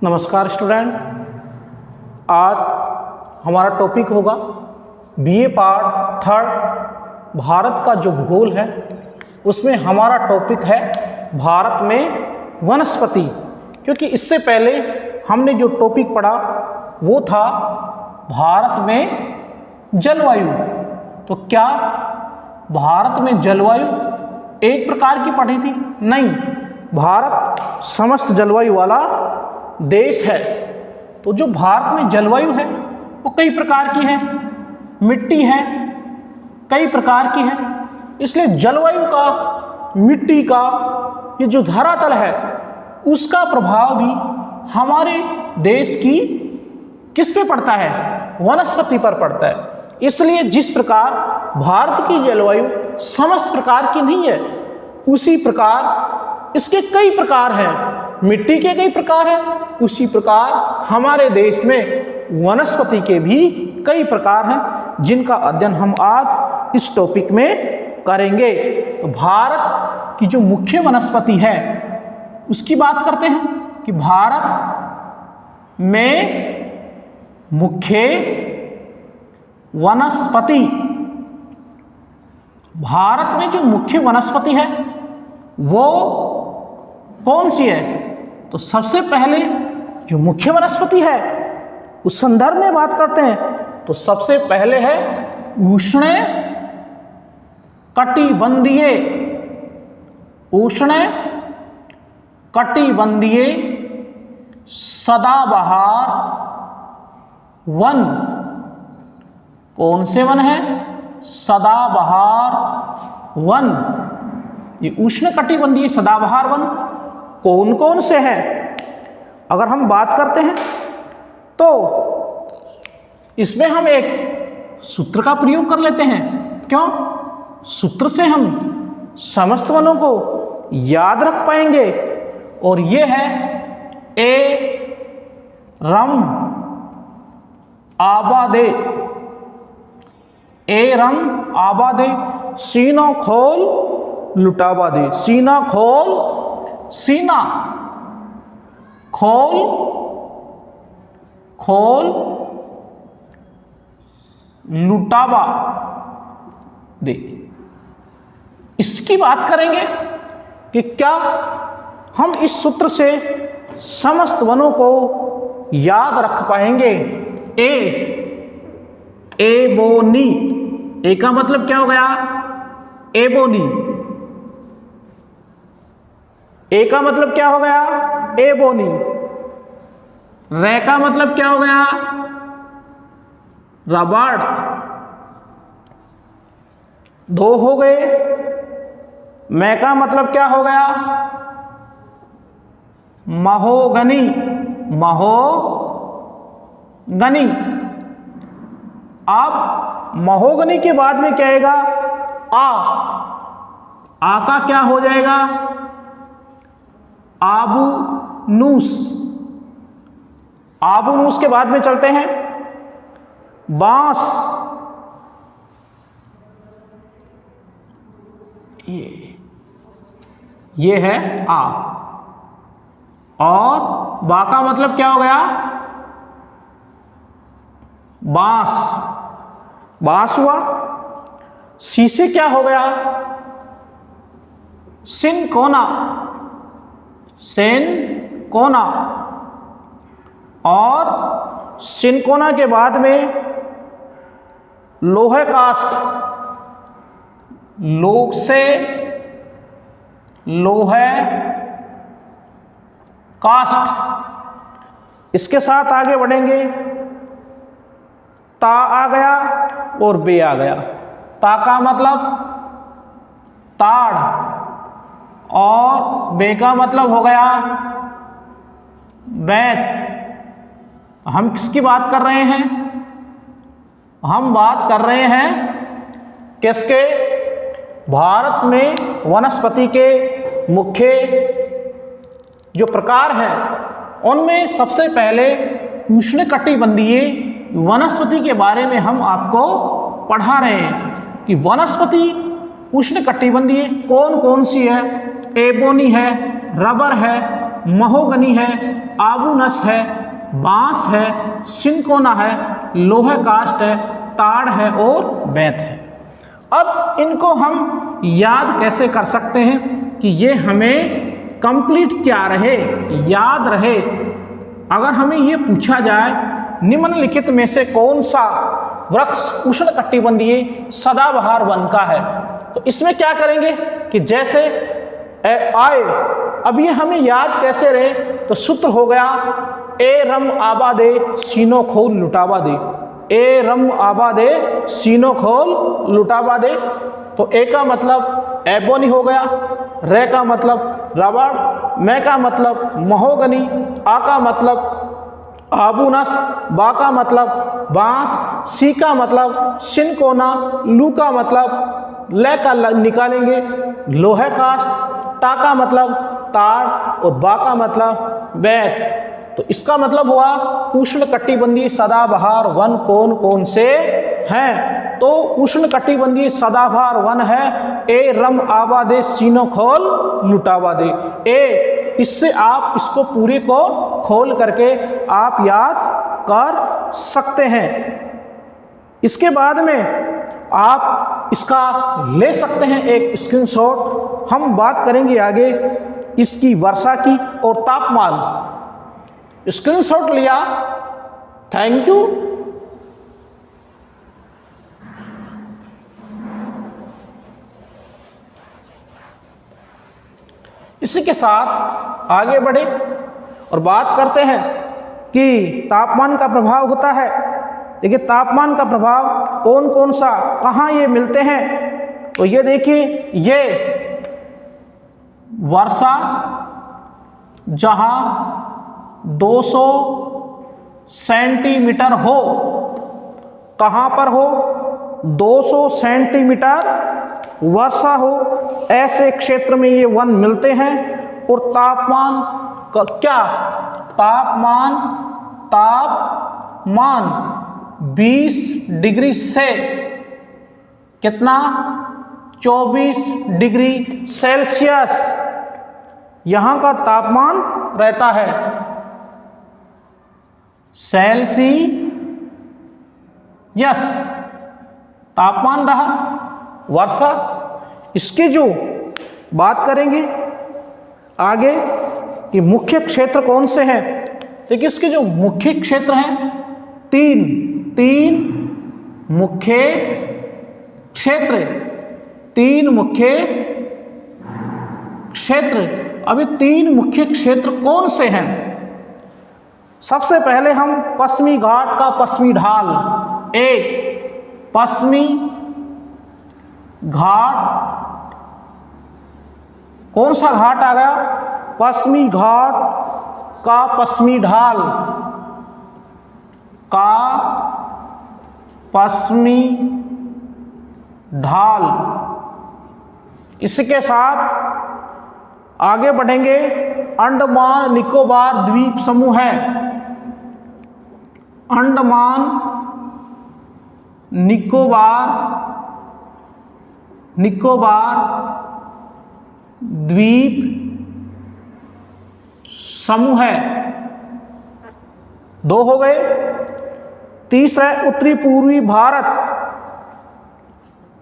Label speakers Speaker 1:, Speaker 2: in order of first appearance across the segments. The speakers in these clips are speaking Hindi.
Speaker 1: नमस्कार स्टूडेंट, आज हमारा टॉपिक होगा बीए पार्ट थर्ड भारत का जो भूगोल है उसमें हमारा टॉपिक है भारत में वनस्पति। क्योंकि इससे पहले हमने जो टॉपिक पढ़ा वो था भारत में जलवायु। तो क्या भारत में जलवायु एक प्रकार की पढ़ी थी? नहीं, भारत समस्त जलवायु वाला देश है। तो जो भारत में जलवायु है वो कई प्रकार की है, मिट्टी है कई प्रकार की है। इसलिए जलवायु का, मिट्टी का, ये जो धरातल है उसका प्रभाव भी हमारे देश की किस पे पड़ता है? वनस्पति पर पड़ता है। इसलिए जिस प्रकार भारत की जलवायु समस्त प्रकार की नहीं है, उसी प्रकार इसके कई प्रकार हैं, मिट्टी के कई प्रकार हैं, उसी प्रकार हमारे देश में वनस्पति के भी कई प्रकार हैं जिनका अध्ययन हम आज इस टॉपिक में करेंगे। तो भारत की जो मुख्य वनस्पति है उसकी बात करते हैं कि भारत में मुख्य वनस्पति, भारत में जो मुख्य वनस्पति है वो कौन सी है? तो सबसे पहले जो मुख्य वनस्पति है उस संदर्भ में बात करते हैं तो सबसे पहले है उष्ण कटिबंधीय, उष्ण कटिबंधीय सदाबहार वन। कौन से वन है? सदाबहार वन। ये उष्ण कटिबंधीय सदाबहार वन कौन कौन से हैं? अगर हम बात करते हैं तो इसमें हम एक सूत्र का प्रयोग कर लेते हैं। क्यों? सूत्र से हम समस्त वनों को याद रख पाएंगे और ये है ए रम आबादे, ए रम आबादे, सीना खोल लुटावा दे, सीना खोल, सीना खोल, खोल लुटावा दे। इसकी बात करेंगे कि क्या हम इस सूत्र से समस्त वनों को याद रख पाएंगे। एबोनी, ए का मतलब क्या हो गया? एबोनी। ए का मतलब क्या हो गया? एबोनी। रे का मतलब क्या हो गया? रबड़। दो हो गए। मैं का मतलब क्या हो गया? Mahogany, mahogany. अब महोगनी के बाद में क्या आएगा? आ का क्या हो जाएगा? आबूनूस। आबूनूस के बाद में चलते हैं बांस। ये है आ। और बा का मतलब क्या हो गया? बांस, बांस हुआ। सी से क्या हो गया? Cinchona, cinchona. और सिनकोना के बाद में लोहे काष्ठ, लोह से लोहे काष्ठ। इसके साथ आगे बढ़ेंगे, ता आ गया और बे आ गया। ता का मतलब ताड़ और बे का मतलब हो गया बैत। हम किसकी बात कर रहे हैं? हम बात कर रहे हैं किसके? भारत में वनस्पति के मुख्य जो प्रकार हैं उनमें सबसे पहले उष्णकटिबंधीय वनस्पति के बारे में हम आपको पढ़ा रहे हैं कि वनस्पति उष्णकटिबंधीय कौन कौन सी है। एबोनी है, रबर है, महोगनी है, आबूनस है, बांस है, सिनकोना है, लोहे कास्ट है, ताड़ है और बेंत है। अब इनको हम याद कैसे कर सकते हैं कि ये हमें कंप्लीट क्या रहे, याद रहे। अगर हमें ये पूछा जाए निम्नलिखित में से कौन सा वृक्ष उष्णकटिबंधीय सदाबहार वन का है, तो इसमें क्या करेंगे कि जैसे आए, अब ये हमें याद कैसे रहे, तो सूत्र हो गया ए रम आबा दे सीनो खोल लुटावा दे, ए रम आबा दे सीनो खोल लुटावा दे। तो ए का मतलब एबोनी हो गया, रे का मतलब रबड़, मैं का मतलब महोगनी, आ का मतलब आबूनस, बा का मतलब बांस, सी का मतलब सिनकोना, लू का मतलब ले का निकालेंगे लोहे कास्ट, टा का मतलब ताड़ और बा का मतलब बेंत। तो इसका मतलब हुआ उष्णकटिबंधीय सदाबहार वन कौन कौन से हैं, तो उष्णकटिबंधीय सदाबहार वन है ए रम आबा दे सीनो खोल लुटावा दे। ए, इससे आप इसको पूरे को खोल करके आप याद कर सकते हैं। इसके बाद में आप इसका ले सकते हैं एक स्क्रीनशॉट। हम बात करेंगे आगे इसकी वर्षा की और तापमान। स्क्रीनशॉट लिया, थैंक यू। इसी के साथ आगे बढ़े और बात करते हैं कि तापमान का प्रभाव होता है। देखिए तापमान का प्रभाव कौन कौन सा, कहाँ ये मिलते हैं, तो ये देखिए ये वर्षा जहाँ 200 सेंटीमीटर हो, कहाँ पर हो, 200 सेंटीमीटर वर्षा हो, ऐसे क्षेत्र में ये वन मिलते हैं। और तापमान का क्या, तापमान 20 डिग्री से कितना, 24 डिग्री सेल्सियस यहाँ का तापमान रहता है। सेल्सियस तापमान रहा वर्षा। इसकी जो बात करेंगे आगे कि मुख्य क्षेत्र कौन से हैं, देखिए इसके जो मुख्य क्षेत्र हैं तीन मुख्य क्षेत्र, 3 मुख्य क्षेत्र। अभी 3 मुख्य क्षेत्र कौन से हैं, सबसे पहले हम पश्चिमी घाट का पश्चिमी ढाल, एक पश्चिमी घाट, कौन सा घाट आ गया, पश्चिमी घाट का पश्चिमी ढाल, का पश्चिमी ढाल। इसके साथ आगे बढ़ेंगे, अंडमान निकोबार द्वीप समूह है, अंडमान निकोबार द्वीप समूह है, 2 हो गए। तीसरा उत्तरी पूर्वी भारत,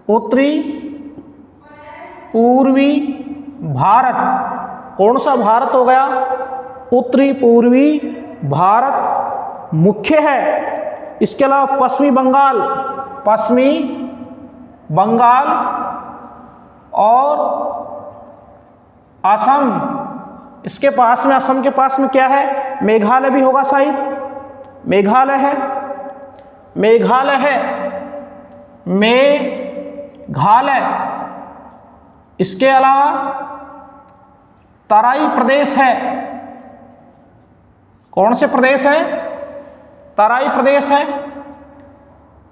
Speaker 1: उत्तरी पूर्वी भारत, कौन सा भारत हो गया, उत्तरी पूर्वी भारत मुख्य है। इसके अलावा पश्चिमी बंगाल और असम, इसके पास में, असम के पास में क्या है, मेघालय भी होगा शायद, मेघालय है, इसके अलावा तराई प्रदेश है, कौन से प्रदेश है, तराई प्रदेश है।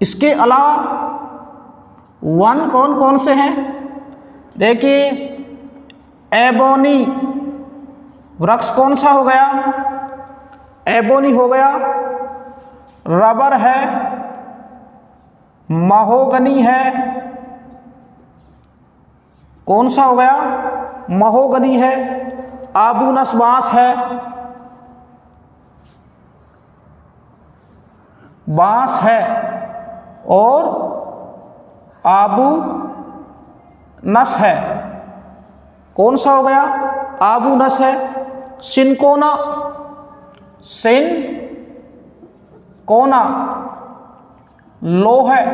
Speaker 1: इसके अलावा वन कौन कौन से हैं, देखिए एबोनी वृक्ष कौन सा हो गया, एबोनी हो गया, रबर है, महोगनी है, कौन सा हो गया, महोगनी है, आबू नस बांस है, बांस है, और आबू नस है। कौन सा हो गया? आबू नस है। सिनकोना, सिनकोना लोह है,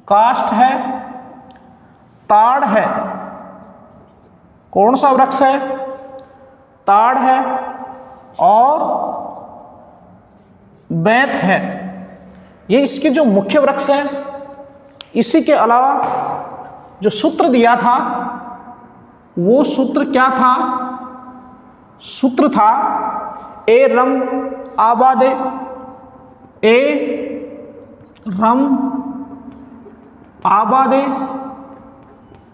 Speaker 1: काष्ठ है, ताड़ है। कौन सा वृक्ष है? ताड़ है और बैत है। ये इसके जो मुख्य वृक्ष हैं। इसी के अलावा जो सूत्र दिया था वो सूत्र क्या था? सूत्र था ए रम आबादे, ए रम आबादे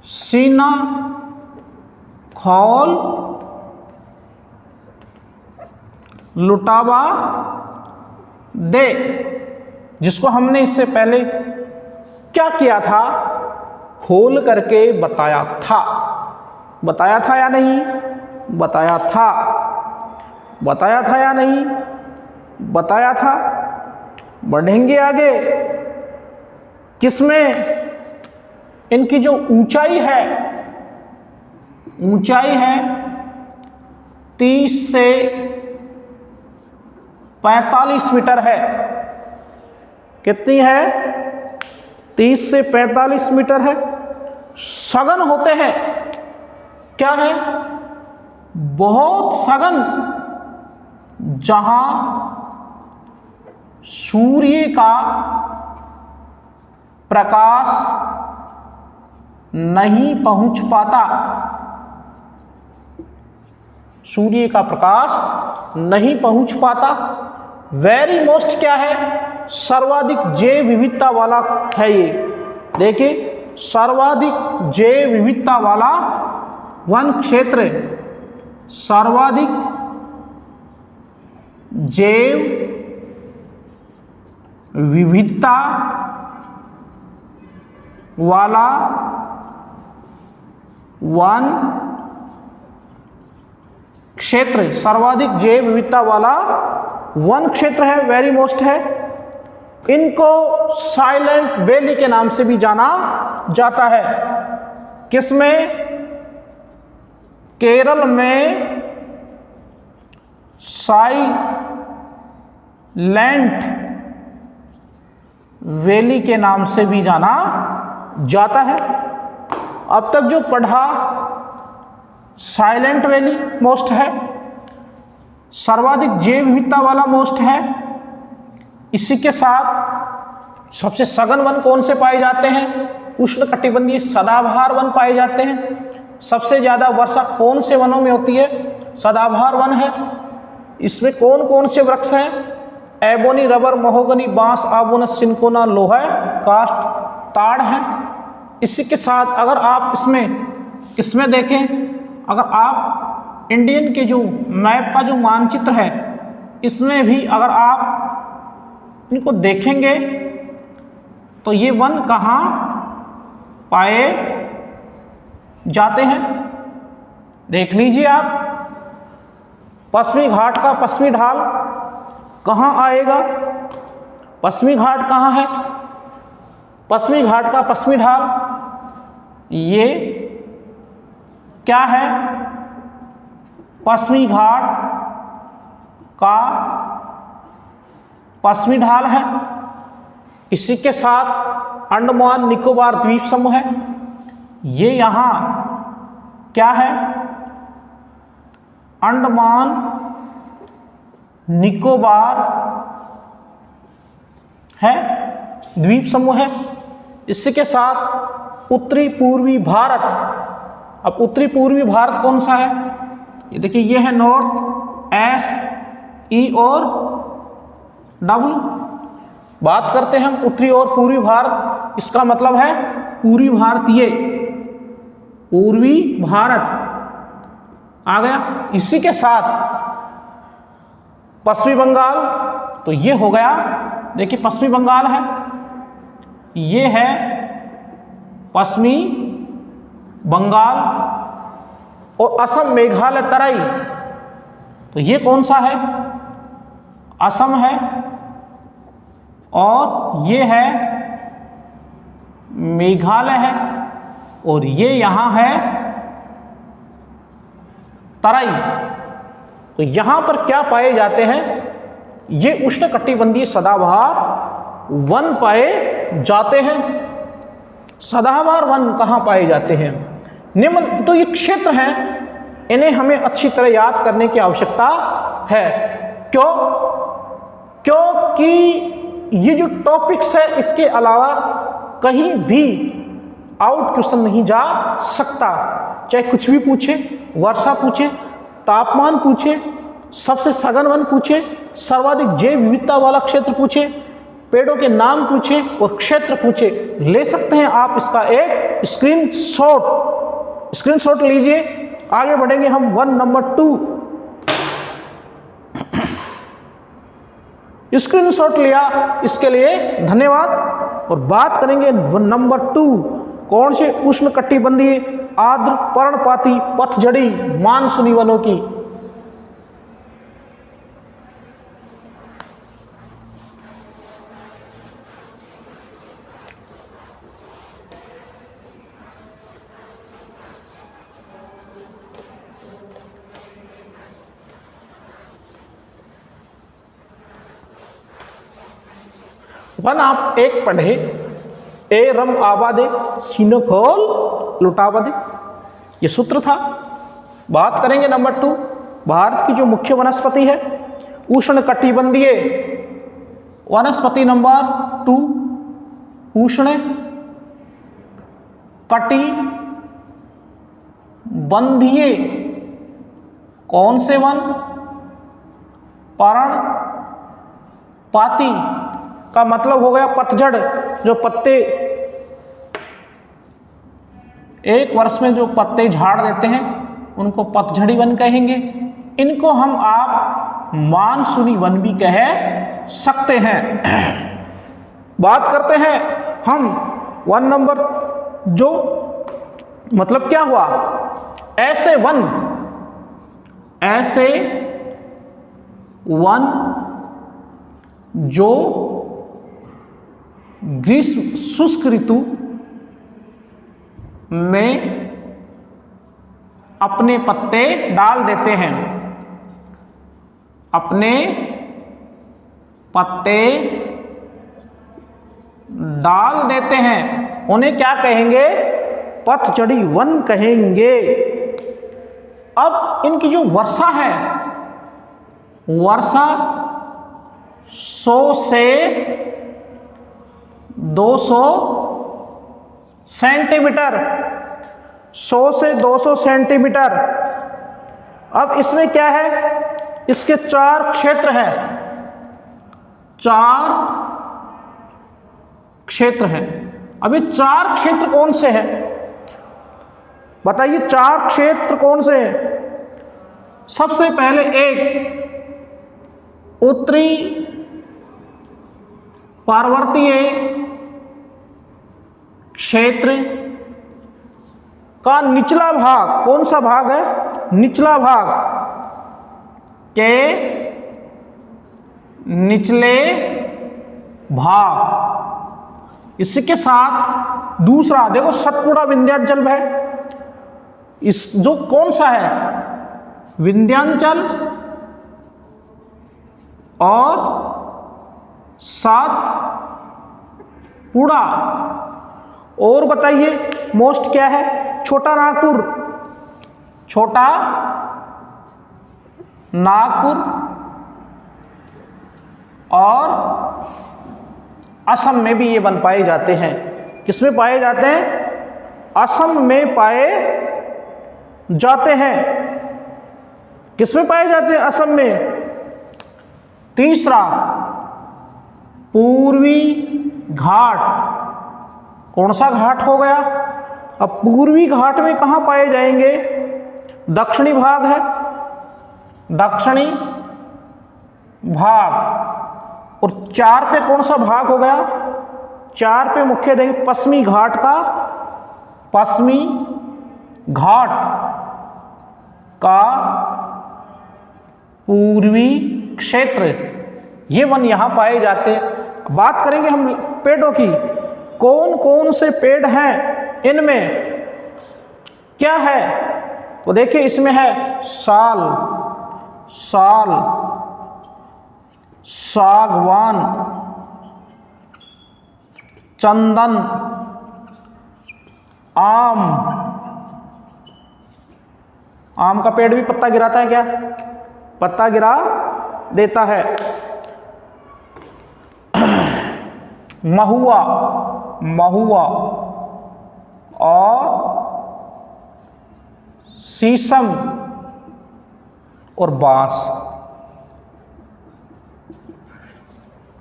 Speaker 1: सीना खौल लुटावा दे, जिसको हमने इससे पहले क्या किया था? खोल करके बताया था। बताया था या नहीं? बताया था। बताया था या नहीं? बताया था। बढ़ेंगे आगे। किसमें? इनकी जो ऊंचाई है, ऊंचाई है 30 से 45 मीटर है। कितनी है? 30 से 45 मीटर है। सघन होते हैं। क्या है? बहुत सघन, जहां सूर्य का प्रकाश नहीं पहुंच पाता। सूर्य का प्रकाश नहीं पहुंच पाता। वेरी मोस्ट क्या है? सर्वाधिक जैव विविधता वाला है ये। देखिए, सर्वाधिक जैव विविधता वाला वन क्षेत्र, सर्वाधिक जैव विविधता वाला वन क्षेत्र, सर्वाधिक जैव विविधता वाला वन क्षेत्र है, वेरी मोस्ट है। इनको साइलेंट वैली के नाम से भी जाना जाता है। किसमें? केरल में साइलेंट वैली के नाम से भी जाना जाता है। अब तक जो पढ़ा, साइलेंट वैली मोस्ट है, सर्वाधिक जैव विविधता वाला मोस्ट है। इसी के साथ सबसे सघन वन कौन से पाए जाते हैं? उष्णकटिबंधीय सदाबहार वन पाए जाते हैं। सबसे ज़्यादा वर्षा कौन से वनों में होती है? सदाबहार वन है। इसमें कौन कौन से वृक्ष हैं? एबोनी, रबर, महोगनी, बांस, आबूनस, सिनकोना, लोहा, काष्ठ, ताड़ है। इसी के साथ अगर आप इसमें देखें, अगर आप इंडियन के जो मैप का जो मानचित्र है, इसमें भी अगर आप इनको देखेंगे तो ये वन कहाँ पाए जाते हैं? देख लीजिए आप। पश्चिमी घाट का पश्चिमी ढाल कहाँ आएगा? पश्चिमी घाट कहाँ है? पश्चिमी घाट का पश्चिमी ढाल ये क्या है? पश्चिमी घाट का पश्चिमी ढाल है। इसी के साथ अंडमान निकोबार द्वीप समूह है। ये यहाँ क्या है? अंडमान निकोबार है, द्वीप समूह है। इसी के साथ उत्तरी पूर्वी भारत। अब उत्तरी पूर्वी भारत कौन सा है? ये देखिए, ये है नॉर्थ, एस, ई और डब्ल्यू। बात करते हैं हम उत्तरी और पूर्वी भारत। इसका मतलब है पूर्वी भारत, ये पूर्वी भारत आ गया। इसी के साथ पश्चिमी बंगाल, तो ये हो गया। देखिए, पश्चिमी बंगाल है, ये है पश्चिमी बंगाल। और असम, मेघालय, तराई। तो ये कौन सा है? असम है और ये है मेघालय है और ये यहां है तराई। तो यहां पर क्या पाए जाते हैं? ये उष्णकटिबंधीय सदाबहार वन पाए जाते हैं। सदाबहार वन कहां पाए जाते हैं? निम्न तो ये क्षेत्र हैं, इन्हें हमें अच्छी तरह याद करने की आवश्यकता है। क्यों? क्योंकि ये जो टॉपिक्स है इसके अलावा कहीं भी आउट क्वेश्चन नहीं जा सकता। चाहे कुछ भी पूछे, वर्षा पूछे, तापमान पूछे, सबसे सघन वन पूछे, सर्वाधिक जैव विविधता वाला क्षेत्र पूछे, पेड़ों के नाम पूछे और क्षेत्र पूछे, ले सकते हैं आप इसका एक स्क्रीनशॉट लीजिए। आगे बढ़ेंगे हम 1 नंबर 2। स्क्रीनशॉट लिया, इसके लिए धन्यवाद। और बात करेंगे नंबर 2, कौन से उष्णकटिबंधीय आर्द्र पर्णपाती पतझड़ी मानसूनी वनों की। वन आप एक पढ़े, ए रम आबादे सीनो खोल लुटाबादे, ये सूत्र था। बात करेंगे नंबर 2, भारत की जो मुख्य वनस्पति है उष्णकटिबंधीय वनस्पति। नंबर 2, उष्ण कटिबंधीय कौन से वन? पर्णपाती का मतलब हो गया पतझड़, जो पत्ते एक वर्ष में जो पत्ते झाड़ देते हैं उनको पतझड़ी वन कहेंगे। इनको हम आप मानसूनी वन भी कह सकते हैं। बात करते हैं हम 1 नंबर, जो मतलब क्या हुआ? ऐसे वन जो ग्रीष्म शुष्क ऋतु में अपने पत्ते डाल देते हैं, अपने पत्ते डाल देते हैं, उन्हें क्या कहेंगे? पतझड़ी वन कहेंगे। अब इनकी जो वर्षा है, वर्षा 100 से 200 सेंटीमीटर, 100 से 200 सेंटीमीटर। अब इसमें क्या है? इसके 4 क्षेत्र हैं, 4 क्षेत्र हैं। अब ये 4 क्षेत्र कौन से हैं? बताइए, 4 क्षेत्र कौन से हैं? सबसे पहले एक उत्तरी पार्वतीय क्षेत्र का निचला भाग, कौन सा भाग है? निचला भाग के निचले भाग। इसके साथ दूसरा देखो सतपुड़ा विंध्याचल है, इस जो कौन सा है? विंध्याचल और सातपुड़ा। और बताइए मोस्ट क्या है? छोटा नागपुर, छोटा नागपुर और असम में भी ये वन पाए जाते हैं। किसमें पाए जाते हैं? असम में पाए जाते हैं। किसमें पाए जाते हैं? असम में। तीसरा पूर्वी घाट, कौन सा घाट हो गया? अब पूर्वी घाट में कहाँ पाए जाएंगे? दक्षिणी भाग है, दक्षिणी भाग। और 4 पे कौन सा भाग हो गया? 4 पे मुख्य देंगे पश्चिमी घाट का, पश्चिमी घाट। का पूर्वी क्षेत्र, ये वन यहाँ पाए जाते हैं। बात करेंगे हम पेड़ों की, कौन कौन से पेड़ हैं, इनमें क्या है, तो देखिए इसमें है साल, सागवान, चंदन, आम का पेड़ भी पत्ता गिराता है क्या, पत्ता गिरा देता है। महुआ और शीशम और बांस।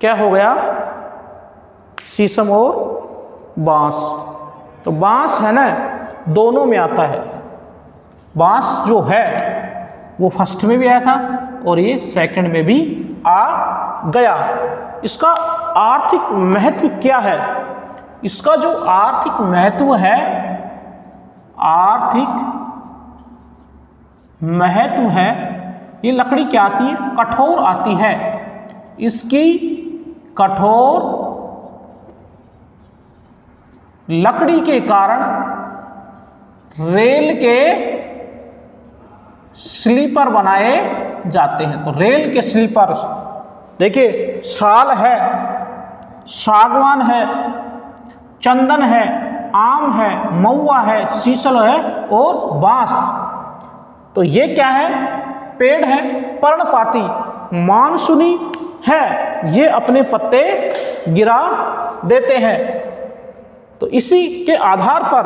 Speaker 1: क्या हो गया, शीशम और बांस। तो बांस है ना, दोनों में आता है। बांस जो है वो फर्स्ट में भी आया था और ये सेकंड में भी आ गया। इसका आर्थिक महत्व क्या है, इसका जो आर्थिक महत्व है, ये लकड़ी क्या आती है, कठोर आती है। इसकी कठोर लकड़ी के कारण रेल के स्लीपर बनाए जाते हैं। तो रेल के स्लीपर देखिए, साल है, सागवान है, चंदन है, आम है, महुआ है, शीशल है और बांस। तो ये क्या है, पेड़ है, पर्णपाती, मानसूनी है, ये अपने पत्ते गिरा देते हैं। तो इसी के आधार पर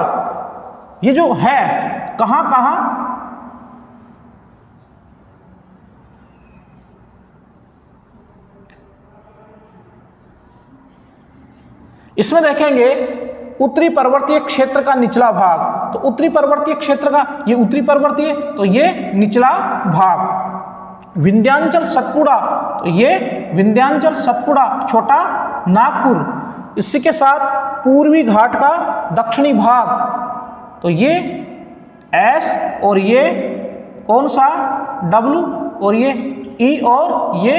Speaker 1: ये जो है कहाँ कहाँ, इसमें देखेंगे उत्तरी पर्वतीय क्षेत्र का निचला भाग। तो उत्तरी पर्वतीय क्षेत्र का ये उत्तरी पर्वतीय, तो ये निचला भाग। विंध्याचल सतपुड़ा, तो ये विंध्याचल सतपुड़ा, छोटा नागपुर। इसी के साथ पूर्वी घाट का दक्षिणी भाग, तो ये एस और ये कौन सा डब्लू और ये ई और ये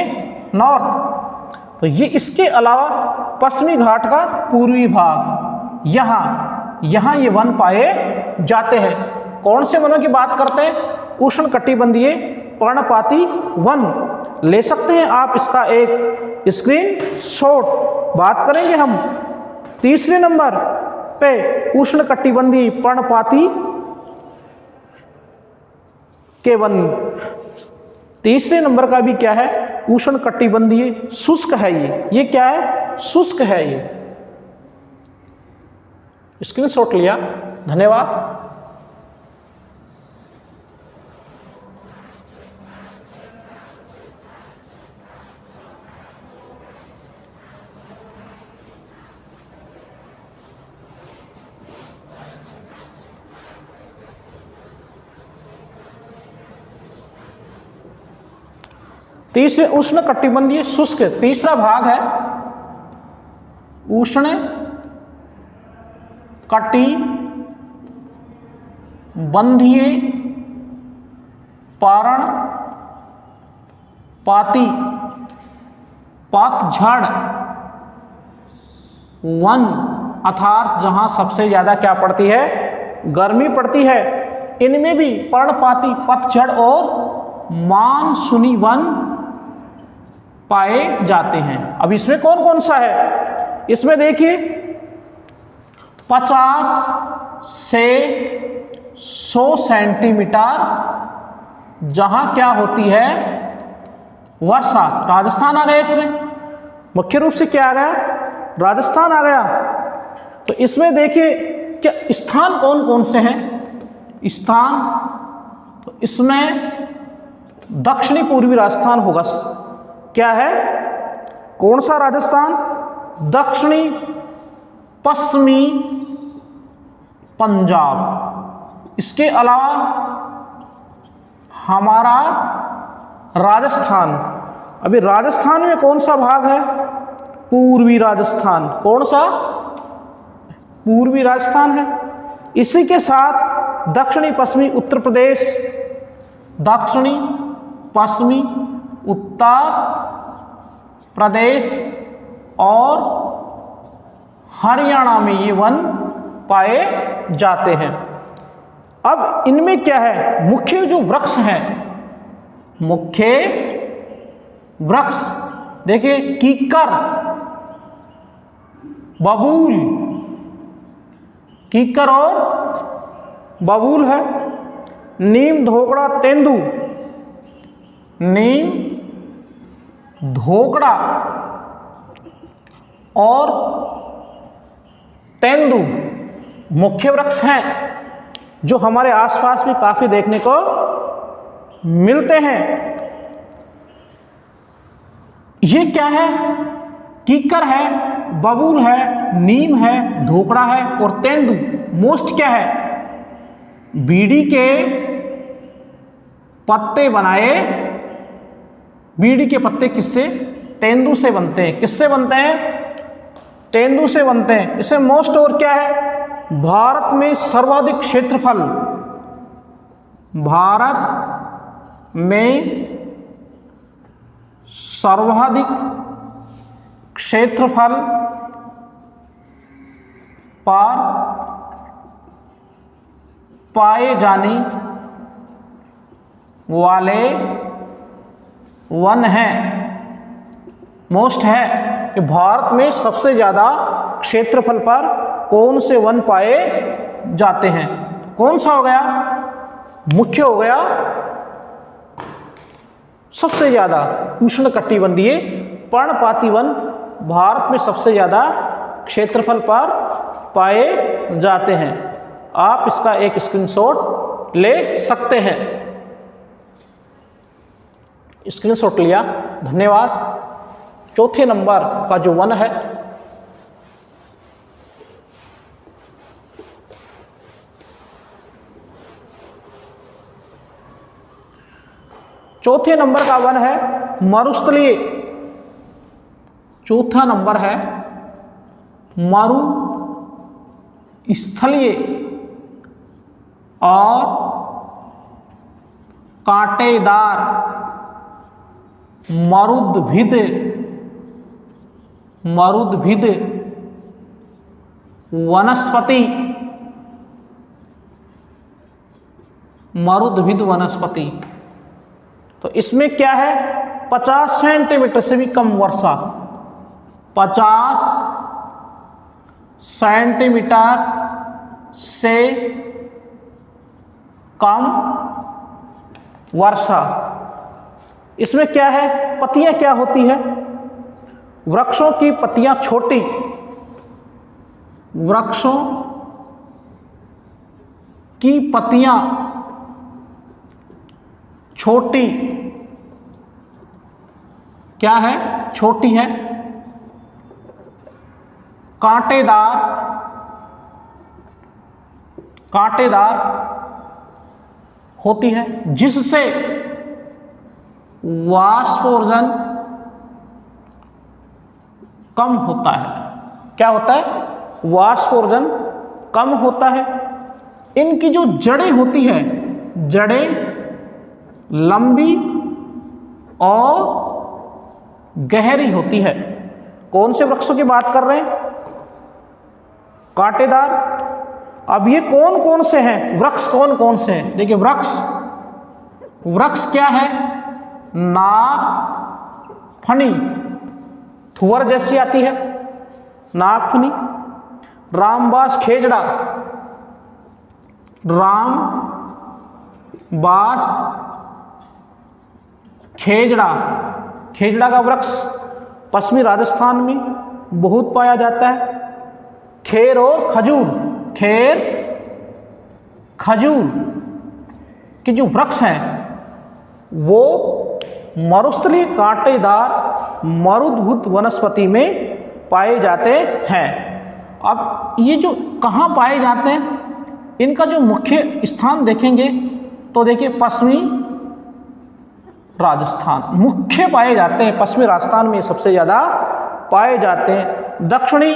Speaker 1: नॉर्थ। तो ये इसके अलावा पश्चिमी घाट का पूर्वी भाग, यहाँ ये वन पाए जाते हैं। कौन से वनों की बात करते हैं, उष्णकटिबंधीय पर्णपाती वन। ले सकते हैं आप इसका एक स्क्रीनशॉट। बात करेंगे हम तीसरे नंबर पे उष्णकटिबंधीय पर्णपाती के वन। तीसरे नंबर का भी क्या है, उष्णकटिबंधीय शुष्क है। ये क्या है, शुष्क है। ये स्क्रीनशॉट लिया, धन्यवाद। तीसरे उष्णकटिबंधीय शुष्क, तीसरा भाग है उष्ण कटिबंधीय पर्णपाती पतझड़ वन, अर्थात जहां सबसे ज्यादा क्या पड़ती है, गर्मी पड़ती है। इनमें भी पर्णपाती पतझड़ और मानसूनी वन पाए जाते हैं। अब इसमें कौन कौन सा है, इसमें देखिए 50 से 100 सेंटीमीटर जहां क्या होती है, वर्षा। राजस्थान आ गया, इसमें मुख्य रूप से क्या आ गया, राजस्थान आ गया। तो इसमें देखिए क्या स्थान कौन कौन से हैं, स्थान, तो इसमें दक्षिणी पूर्वी राजस्थान होगा। क्या है, कौन सा राजस्थान, दक्षिणी पश्चिमी पंजाब। इसके अलावा हमारा राजस्थान, अभी राजस्थान में कौन सा भाग है, पूर्वी राजस्थान। कौन सा, पूर्वी राजस्थान है। इसी के साथ दक्षिणी पश्चिमी उत्तर प्रदेश, दक्षिणी, पश्चिमी, उत्तर प्रदेश और हरियाणा में ये वन पाए जाते हैं। अब इनमें क्या है, मुख्य जो वृक्ष हैं, मुख्य वृक्ष देखिए कीकर, बबूल, कीकर और बबूल है। नीम, धोकड़ा, तेंदू, नीम, धोकड़ा और तेंदू मुख्य वृक्ष हैं जो हमारे आसपास भी काफी देखने को मिलते हैं। ये क्या है, कीकर है, बबूल है, नीम है, धोकड़ा है और तेंदू मोस्ट क्या है, बीड़ी के पत्ते बनाए। बीड़ी के पत्ते किससे, तेंदू से बनते हैं। किससे बनते हैं, तेंदू से बनते हैं। इससे मोस्ट और क्या है, भारत में सर्वाधिक क्षेत्रफल, भारत में सर्वाधिक क्षेत्रफल पर पाए जाने वाले वन हैं। मोस्ट है कि भारत में सबसे ज़्यादा क्षेत्रफल पर कौन से वन पाए जाते हैं। कौन सा हो गया, मुख्य हो गया, सबसे ज़्यादा उष्णकटिबंधीय पर्णपाती वन भारत में सबसे ज़्यादा क्षेत्रफल पर पाए जाते हैं। आप इसका एक स्क्रीनशॉट ले सकते हैं। स्क्रीनशॉट लिया, धन्यवाद। चौथे नंबर का जो वन है, चौथे नंबर का वन है मरुस्थलीय। चौथा नंबर है मरुस्थलीय और कांटेदार मरुद्भिद वनस्पति, मरुद्भिद वनस्पति। तो इसमें क्या है, 50 सेंटीमीटर से भी कम वर्षा, 50 सेंटीमीटर से कम वर्षा। इसमें क्या है, पत्तियां क्या होती है, वृक्षों की पत्तियां छोटी, वृक्षों की पत्तियां छोटी, क्या है, छोटी है, कांटेदार होती है, जिससे वाष्पोर्जन कम होता है। क्या होता है, वाष्पोर्जन कम होता है। इनकी जो जड़ें होती है, जड़ें लंबी और गहरी होती है। कौन से वृक्षों की बात कर रहे हैं, कांटेदार। अब ये कौन कौन से हैं, वृक्ष कौन कौन से हैं, देखिए वृक्ष क्या है, नागफनी, थुअर जैसी आती है नागफनी, रामबास खेजड़ा, रामबास खेजड़ा का वृक्ष पश्चिमी राजस्थान में बहुत पाया जाता है। खेर और खजूर के जो वृक्ष हैं वो मरुस्थलीय कांटेदार मरुद्भुत वनस्पति में पाए जाते हैं। अब ये जो कहाँ पाए जाते हैं, इनका जो मुख्य स्थान देखेंगे तो देखिए पश्चिमी राजस्थान मुख्य पाए जाते हैं। पश्चिमी राजस्थान में सबसे ज़्यादा पाए जाते हैं। दक्षिणी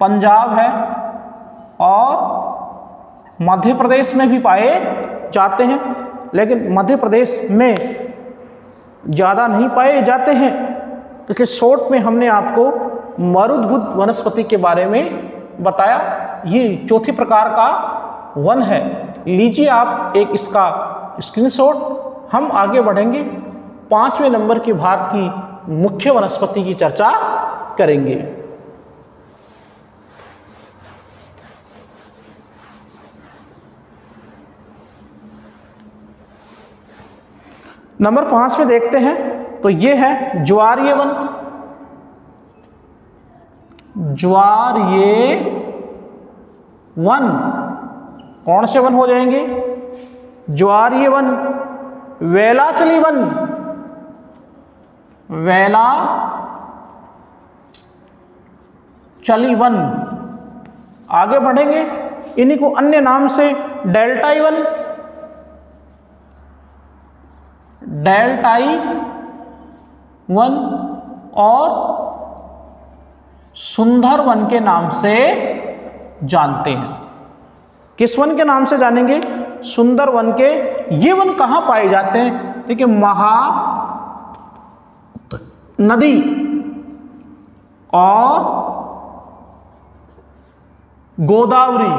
Speaker 1: पंजाब है और मध्य प्रदेश में भी पाए जाते हैं, लेकिन मध्य प्रदेश में ज़्यादा नहीं पाए जाते हैं। इसलिए शॉर्ट में हमने आपको मरुद्गुद वनस्पति के बारे में बताया। ये चौथे प्रकार का वन है। लीजिए आप एक इसका स्क्रीनशॉट। हम आगे बढ़ेंगे, 5वें नंबर की भारत की मुख्य वनस्पति की चर्चा करेंगे। नंबर 5 में देखते हैं तो ये है ज्वारीय वन। ज्वारीय वन कौन से वन हो जाएंगे? ज्वारीय वन, वेलाचली वन, वेलाचली वन। आगे बढ़ेंगे, इन्हीं को अन्य नाम से डेल्टाई वन, डेल्टाई वन और सुंदर वन के नाम से जानते हैं। किस वन के नाम से जानेंगे? सुंदर वन के। ये वन कहाँ पाए जाते हैं? देखिए, महानदी और गोदावरी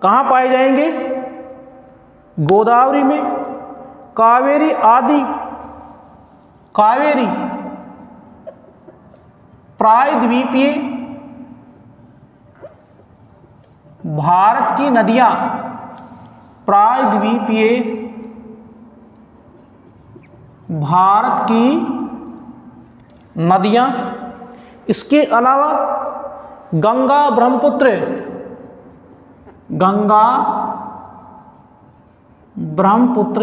Speaker 1: कहाँ पाए जाएंगे? गोदावरी में, कावेरी आदि, कावेरी प्रायद्वीपीय भारत की नदियां, प्रायद्वीपीय भारत की नदियां। इसके अलावा गंगा ब्रह्मपुत्र, गंगा ब्रह्मपुत्र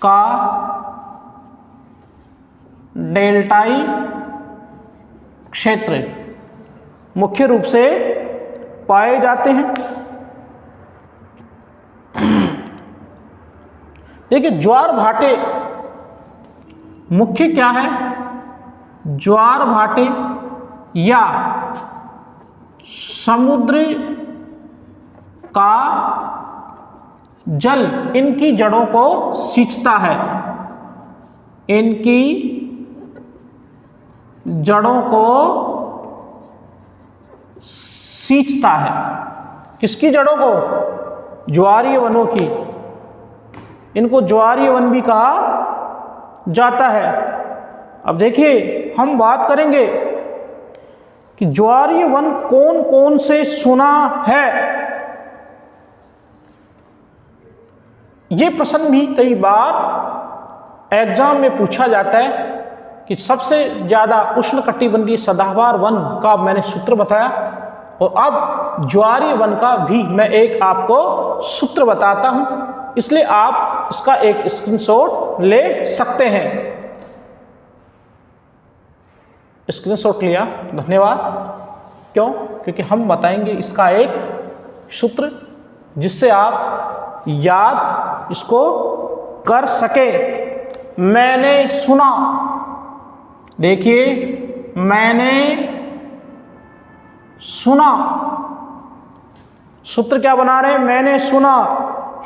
Speaker 1: का डेल्टाई क्षेत्र मुख्य रूप से पाए जाते हैं। देखिए, ज्वार भाटे मुख्य क्या है? ज्वार भाटे या समुद्र का जल इनकी जड़ों को सींचता है, इनकी जड़ों को सींचता है। किसकी जड़ों को? ज्वारीय वनों की। इनको ज्वारीय वन भी कहा जाता है। अब देखिए, हम बात करेंगे कि ज्वारीय वन कौन कौन से सुना है। ये प्रश्न भी कई बार एग्जाम में पूछा जाता है कि सबसे ज़्यादा उष्णकटिबंधीय सदाबहार वन का मैंने सूत्र बताया, और अब ज्वारीय वन का भी मैं एक आपको सूत्र बताता हूं। इसलिए आप इसका एक स्क्रीनशॉट ले सकते हैं। स्क्रीनशॉट लिया, धन्यवाद। क्यों? क्योंकि हम बताएंगे इसका एक सूत्र जिससे आप याद इसको कर सके। मैंने सुना, देखिए, मैंने सुना, सूत्र क्या बना रहे हैं? मैंने सुना।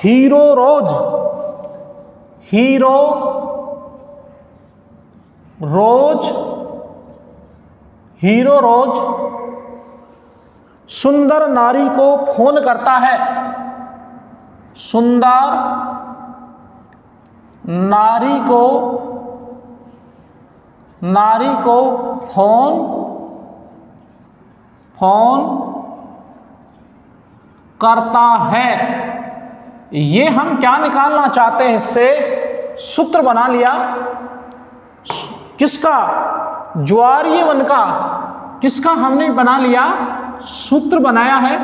Speaker 1: हीरो रोज, हीरो रोज, हीरो रोज सुंदर नारी को फोन करता है, सुंदर नारी को फोन करता है। ये हम क्या निकालना चाहते हैं? इससे सूत्र बना लिया। किसका? ज्वारीय वन का। किसका हमने बना लिया? सूत्र बनाया है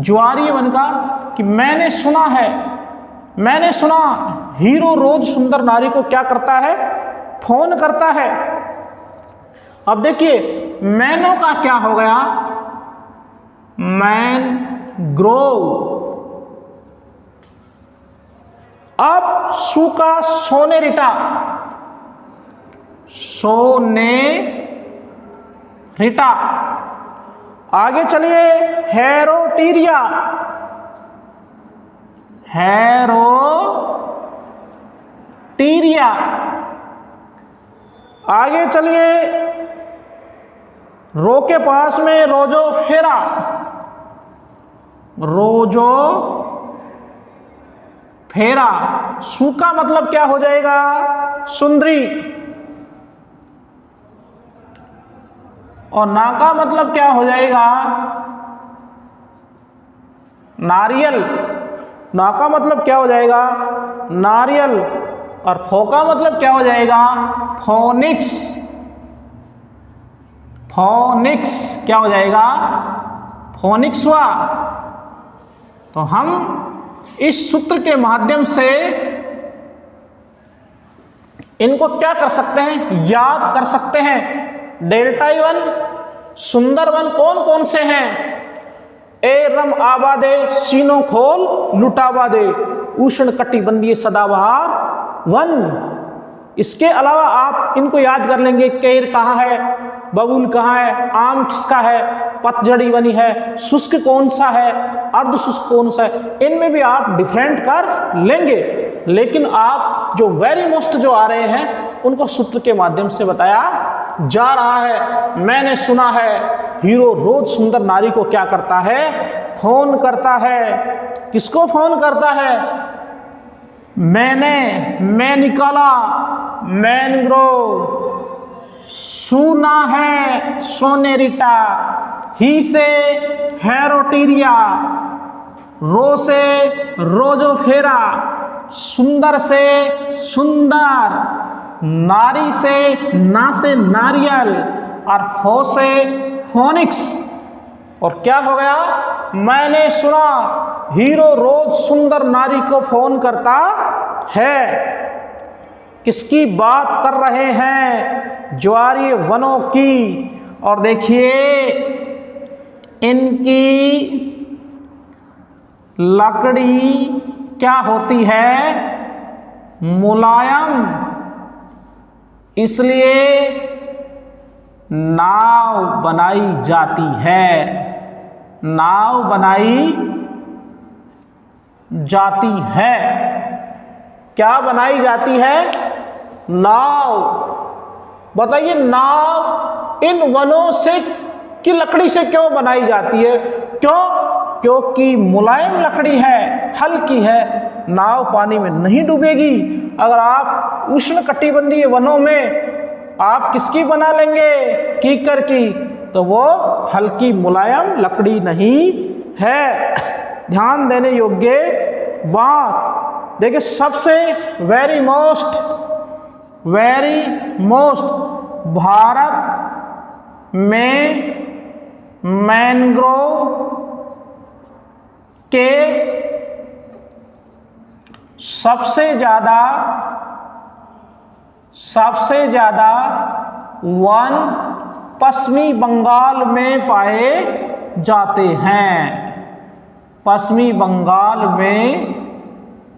Speaker 1: ज्वारीय वन का कि मैंने सुना है, मैंने सुना हीरो रोज सुंदर नारी को क्या करता है? फोन करता है। अब देखिए, मैनो का क्या हो गया? मैनग्रोव। अब सू का सोनेरिटा, सोनेरिटा। आगे चलिए, हेरोटीरिया, हेरोटीरिया। आगे चलिए, रो के पास में रोजोफेरा, रोजोफेरा। सू का मतलब क्या हो जाएगा? सुंदरी। और ना का मतलब क्या हो जाएगा? नारियल। ना का मतलब क्या हो जाएगा? नारियल। और फो का मतलब क्या हो जाएगा? फोनिक्स। फोनिक्स क्या हो जाएगा? फोनिक्स हुआ। तो हम इस सूत्र के माध्यम से इनको क्या कर सकते हैं? याद कर सकते हैं। डेल्टा वन, सुंदर वन कौन कौन से हैं? ए रम आबादे, सीनो खोल लुटाबादे, उष्ण कटिबंधीय सदाबहार वन। इसके अलावा आप इनको याद कर लेंगे। केर कहाँ है, बबूल कहाँ है, आम किसका है, पतझड़ी बनी है, शुष्क कौन सा है, अर्ध शुष्क कौन सा है, इनमें भी आप डिफरेंट कर लेंगे। लेकिन आप जो वेरी मोस्ट जो आ रहे हैं उनको सूत्र के माध्यम से बताया जा रहा है। मैंने सुना है हीरो रोज सुंदर नारी को क्या करता है? फोन करता है। किसको फोन करता है? मैं निकाला मैनग्रो, सुना है सोनेरिटा, ही से हेरोटीरिया, रो से रोजोफेरा, सुंदर से सुंदर, नारी से ना से नारियल, और फो से फोनिक्स। और क्या हो गया? मैंने सुना हीरो रोज सुंदर नारी को फोन करता है। किसकी बात कर रहे हैं? ज्वारीय वनों की। और देखिए इनकी लकड़ी क्या होती है? मुलायम। इसलिए नाव बनाई जाती है। नाव बनाई जाती है। क्या बनाई जाती है? नाव। बताइए, नाव इन वनों से की लकड़ी से क्यों बनाई जाती है? क्यों? क्योंकि मुलायम लकड़ी है, हल्की है, नाव पानी में नहीं डूबेगी। अगर आप उष्ण कटिबंधीय वनों में आप किसकी बना लेंगे? कीकर की, तो वो हल्की मुलायम लकड़ी नहीं है। ध्यान देने योग्य बात। देखिए, सबसे वेरी मोस्ट भारत में मैंग्रोव के सबसे ज्यादा वन पश्चिमी बंगाल में पाए जाते हैं। पश्चिमी बंगाल में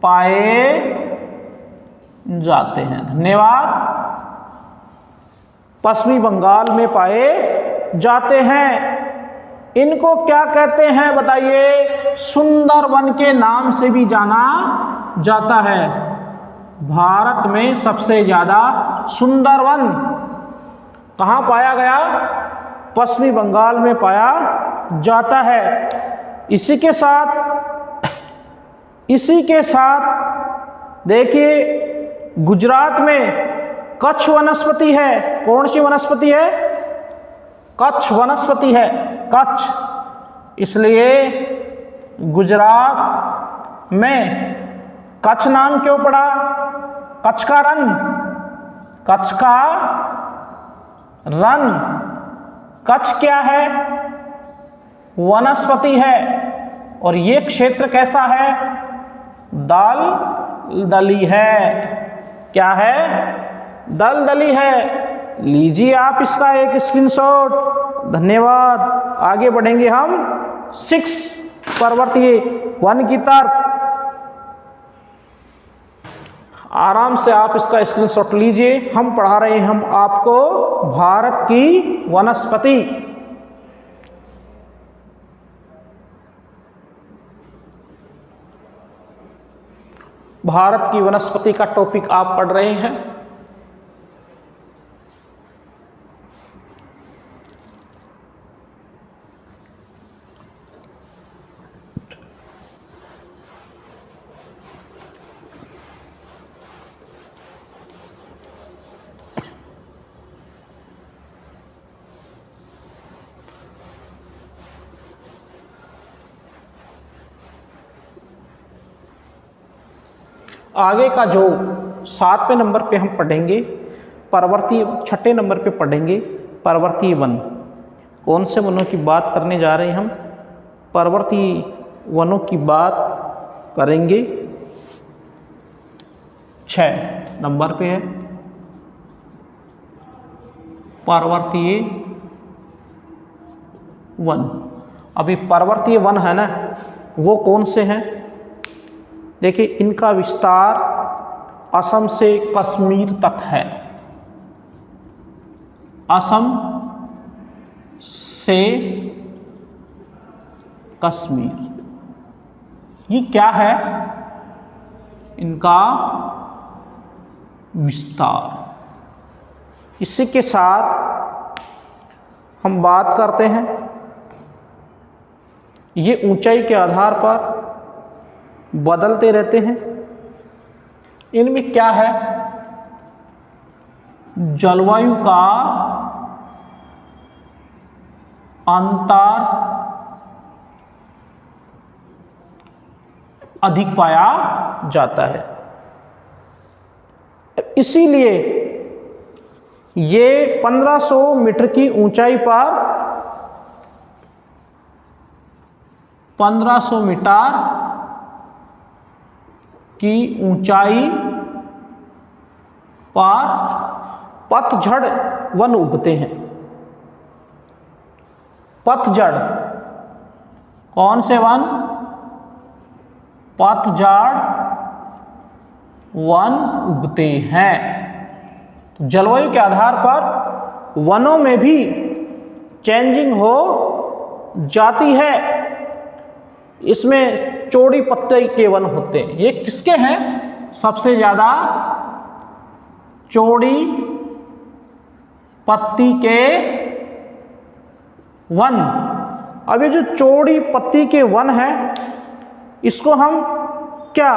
Speaker 1: पाए जाते हैं। धन्यवाद। पश्चिमी बंगाल में पाए जाते हैं। इनको क्या कहते हैं बताइए? सुंदर वन के नाम से भी जाना जाता है। भारत में सबसे ज्यादा सुंदर वन कहाँ पाया गया? पश्चिमी बंगाल में पाया जाता है। इसी के साथ देखिए, गुजरात में कच्छ वनस्पति है। कौन सी वनस्पति है? कच्छ वनस्पति है। कच्छ। इसलिए गुजरात में कच्छ नाम क्यों पड़ा? कच्छ का रन, कच्छ का रन। कच्छ क्या है? वनस्पति है। और ये क्षेत्र कैसा है? दलदली है। क्या है? दलदली है। लीजिए आप इसका एक स्क्रीनशॉट। धन्यवाद। आगे बढ़ेंगे हम 6 पर्वतीय वन की तरफ। आराम से आप इसका स्क्रीनशॉट लीजिए। हम पढ़ा रहे हैं हम आपको भारत की वनस्पति। भारत की वनस्पति का टॉपिक आप पढ़ रहे हैं। आगे का जो 7वें नंबर पे हम पढ़ेंगे पर्वतीय, 6ठे नंबर पे पढ़ेंगे पर्वतीय वन। कौन से वनों की बात करने जा रहे हैं हम? पर्वतीय वनों की बात करेंगे। 6 नंबर पे है पर्वतीय वन। अभी पर्वतीय वन है ना, वो कौन से हैं? देखिए, इनका विस्तार असम से कश्मीर तक है। असम से कश्मीर, ये क्या है इनका विस्तार। इसी के साथ हम बात करते हैं, ये ऊंचाई के आधार पर बदलते रहते हैं। इनमें क्या है? जलवायु का अंतर अधिक पाया जाता है। इसीलिए ये 1500 मीटर की ऊंचाई पर 1500 मीटर की ऊंचाई पर पतझड़ वन उगते हैं। पतझड़, कौन से वन? पतझड़ वन उगते हैं। तो जलवायु के आधार पर वनों में भी चेंजिंग हो जाती है। इसमें चौड़ी पत्ते के वन होते हैं। ये किसके हैं? सबसे ज़्यादा चौड़ी पत्ती के वन। अब ये जो चौड़ी पत्ती के वन है, इसको हम क्या,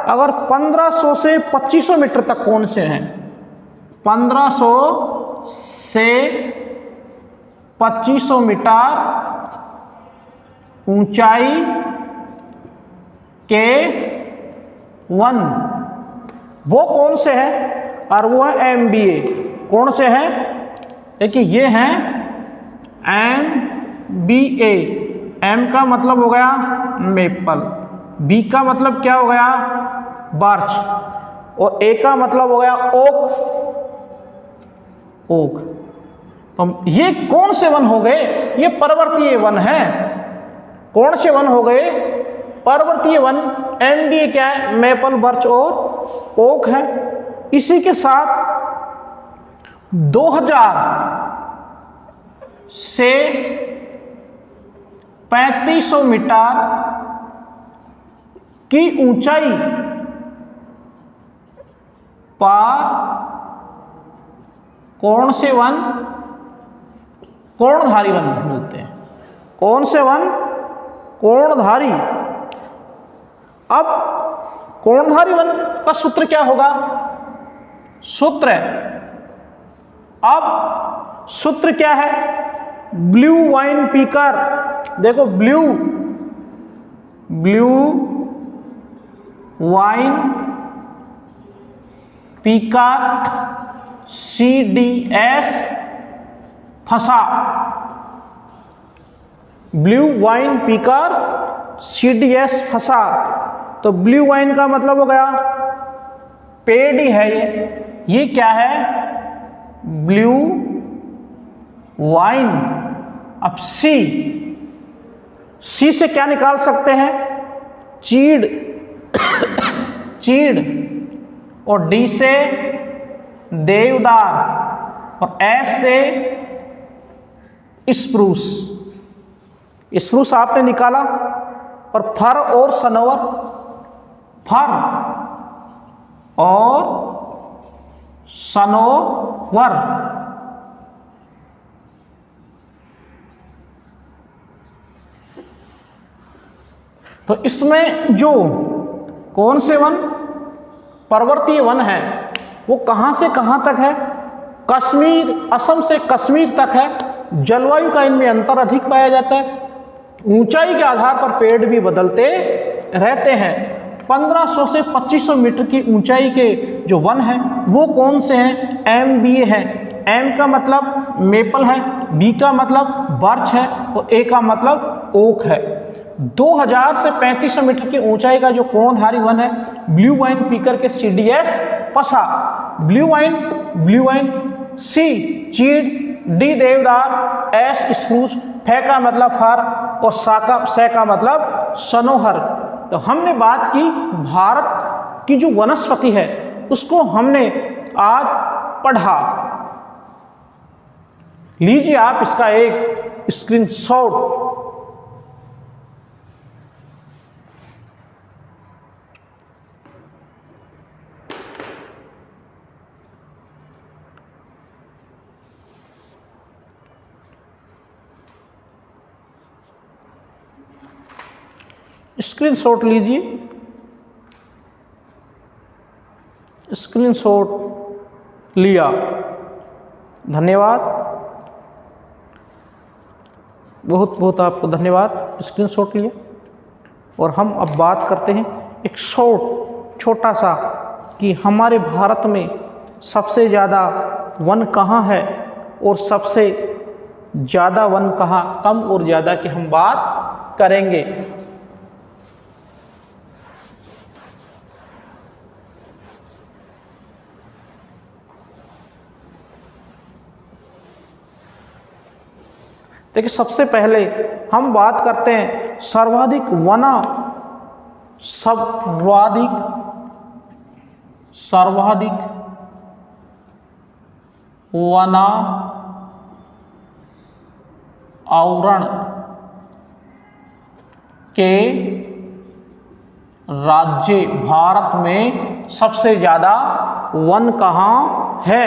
Speaker 1: अगर 1500 से 2500 मीटर तक कौन से हैं? 1500 से 2500 मीटर ऊंचाई के वन, वो कौन से हैं? और वो है MBA। कौन से हैं? देखिए, ये हैं MBA। M का मतलब हो गया मेपल, B का मतलब क्या हो गया? बर्च, और A का मतलब हो गया ओक। तो ये कौन से वन हो गए? ये पर्वतीय वन है। कौन से वन हो गए? पर्वतीय वन। MBA क्या है? मेपल, बर्च और ओक है। इसी के साथ 2000 से 3500 मीटर की ऊंचाई पर कौन से वन? कोणधारी वन मिलते हैं। कौन से वन? कोणधारी। अब कोणधारी वन का सूत्र क्या होगा? सूत्र अब सूत्र क्या है? ब्लू वाइन पीकर। देखो, ब्लू वाइन पीकर CDS फंसा। ब्लू वाइन पीकर CDS फंसा। तो ब्लू वाइन का मतलब हो गया पेड़ ही है ये क्या है? Blue wine. अब सी से क्या निकाल सकते हैं? चीड़ चीड़, और डी से देवदार, और एस से स्प्रूस। स्प्रूस आपने निकाला। और फर और सनोवर, फर और सनोवर। तो इसमें जो कौन से वन, पर्वतीय वन है, वो कहाँ से कहाँ तक है? कश्मीर, असम से कश्मीर तक है। जलवायु का इनमें अंतर अधिक पाया जाता है। ऊंचाई के आधार पर पेड़ भी बदलते रहते हैं। 1500 से 2500 मीटर की ऊंचाई के जो वन हैं वो कौन से हैं? MBA है। M का मतलब मेपल है, B का मतलब बर्च है और A का मतलब ओक है। 2000 से 3500 मीटर की ऊंचाई का जो कोणधारी वन है, ब्लू वाइन पीकर के CDS पसा, ब्लू वाइन C चीड़, D देवदार, S स्प्रूस, फे का मतलब फर और से का मतलब सनोहर। तो हमने बात की भारत की जो वनस्पति है उसको हमने आज पढ़ा। लीजिए आप इसका एक स्क्रीनशॉट। स्क्रीनशॉट लीजिए, स्क्रीनशॉट लिया, धन्यवाद, बहुत बहुत आपको धन्यवाद, स्क्रीनशॉट लिया। और हम अब बात करते हैं एक छोटा सा कि हमारे भारत में सबसे ज़्यादा वन कहाँ है और सबसे ज़्यादा वन कहाँ, कम और ज़्यादा की हम बात करेंगे। देखिए, सबसे पहले हम बात करते हैं सर्वाधिक वना आवरण के राज्य। भारत में सबसे ज़्यादा वन कहाँ है?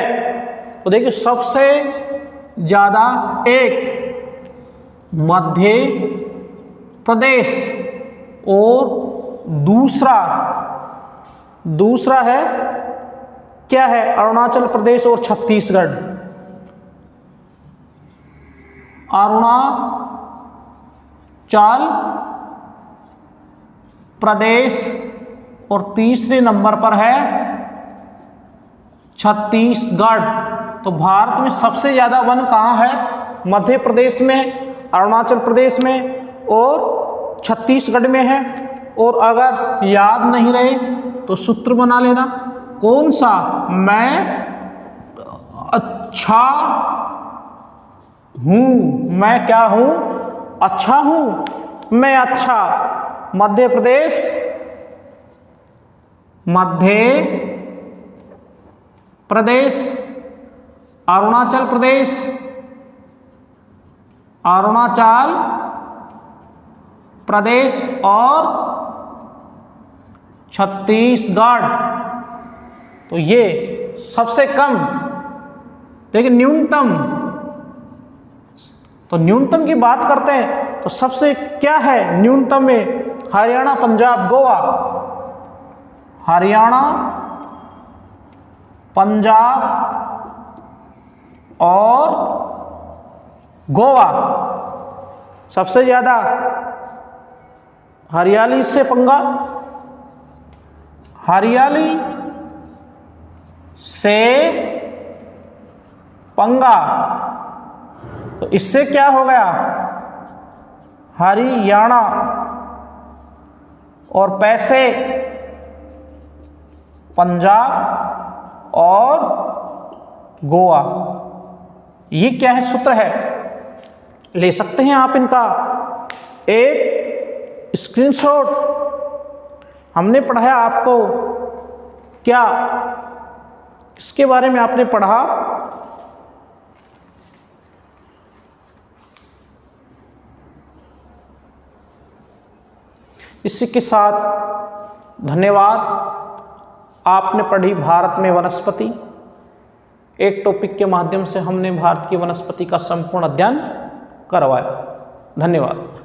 Speaker 1: तो देखिए, सबसे ज़्यादा एक मध्य प्रदेश और दूसरा है क्या है? अरुणाचल प्रदेश और छत्तीसगढ़। अरुणाचल प्रदेश और तीसरे नंबर पर है छत्तीसगढ़। तो भारत में सबसे ज़्यादा वन कहाँ है? मध्य प्रदेश में, अरुणाचल प्रदेश में और छत्तीसगढ़ में है। और अगर याद नहीं रहे तो सूत्र बना लेना। कौन सा? मैं अच्छा हूँ। मैं क्या हूँ? अच्छा हूँ। मैं अच्छा। मध्य प्रदेश, अरुणाचल प्रदेश और छत्तीसगढ़। तो ये सबसे कम। देखिए, न्यूनतम, तो न्यूनतम की बात करते हैं तो सबसे क्या है न्यूनतम में? हरियाणा, पंजाब, गोवा। हरियाणा, पंजाब और गोवा सबसे ज़्यादा। हरियाली से पंगा, हरियाली से पंगा। तो इससे क्या हो गया? हरियाणा। और पैसे पंजाब और गोवा। ये क्या है? सूत्र है, ले सकते हैं आप इनका एक स्क्रीनशॉट। हमने पढ़ाया आपको क्या, किसके बारे में आपने पढ़ा? इसी के साथ धन्यवाद। आपने पढ़ी भारत में वनस्पति। एक टॉपिक के माध्यम से हमने भारत की वनस्पति का संपूर्ण अध्ययन करवाया। धन्यवाद।